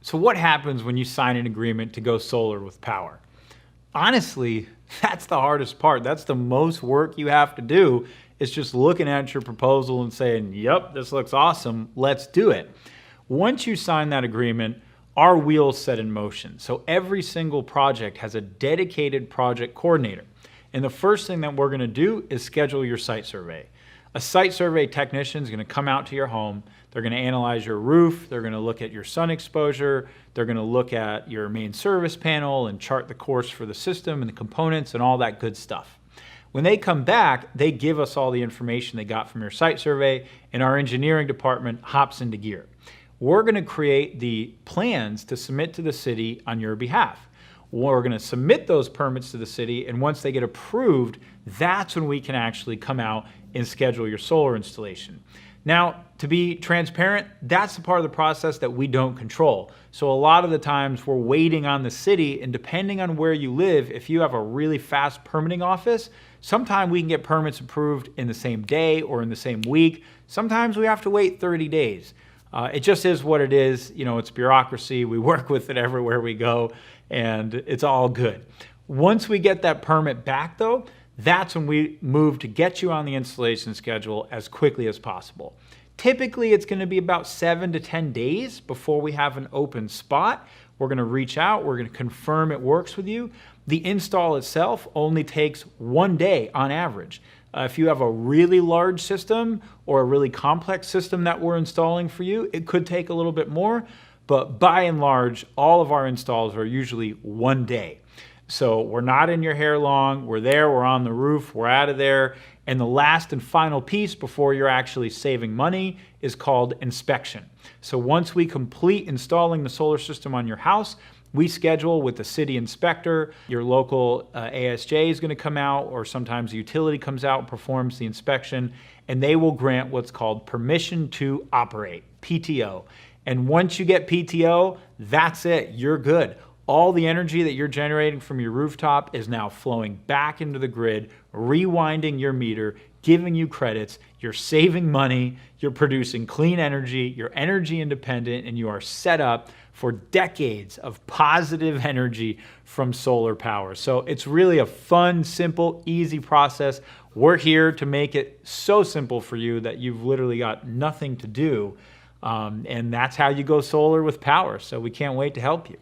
So what happens when you sign an agreement to go solar with power? Honestly, that's the hardest part. That's the most work you have to do, is just looking at your proposal and saying, yep, this looks awesome, let's do it. Once you sign that agreement, our wheels set in motion. So every single project has a dedicated project coordinator. And the first thing that we're going to do is schedule your site survey. A site survey technician is going to come out to your home. They're going to analyze your roof. They're going to look at your sun exposure. They're going to look at your main service panel and chart the course for the system and the components and all that good stuff. When they come back, they give us all the information they got from your site survey, and our engineering department hops into gear. We're going to create the plans to submit to the city on your behalf. We're going to submit those permits to the city, and once they get approved, that's when we can actually come out and schedule your solar installation. Now, to be transparent, that's the part of the process that we don't control. So a lot of the times we're waiting on the city, and depending on where you live, if you have a really fast permitting office, sometimes we can get permits approved in the same day or in the same week. Sometimes we have to wait 30 days. It just is what it is. You know, it's bureaucracy. We work with it everywhere we go, and it's all good. Once we get that permit back, though, that's when we move to get you on the installation schedule as quickly as possible. Typically, it's going to be about 7 to 10 days before we have an open spot. We're going to reach out. We're going to confirm it works with you. The install itself only takes 1 day on average. If you have a really large system or a really complex system that we're installing for you, it could take a little bit more, but by and large, all of our installs are usually 1 day. So we're not in your hair long, we're there, we're on the roof, we're out of there, and the last and final piece before you're actually saving money is called inspection. So once we complete installing the solar system on your house, we schedule with the city inspector. Your local ASJ is going to come out, or sometimes the utility comes out and performs the inspection, and they will grant what's called permission to operate, PTO. And once you get PTO, that's it, you're good. All the energy that you're generating from your rooftop is now flowing back into the grid, rewinding your meter, giving you credits, you're saving money, you're producing clean energy, you're energy independent, and you are set up for decades of positive energy from solar power. So it's really a fun, simple, easy process. We're here to make it so simple for you that you've literally got nothing to do. And that's how you go solar with power. So we can't wait to help you.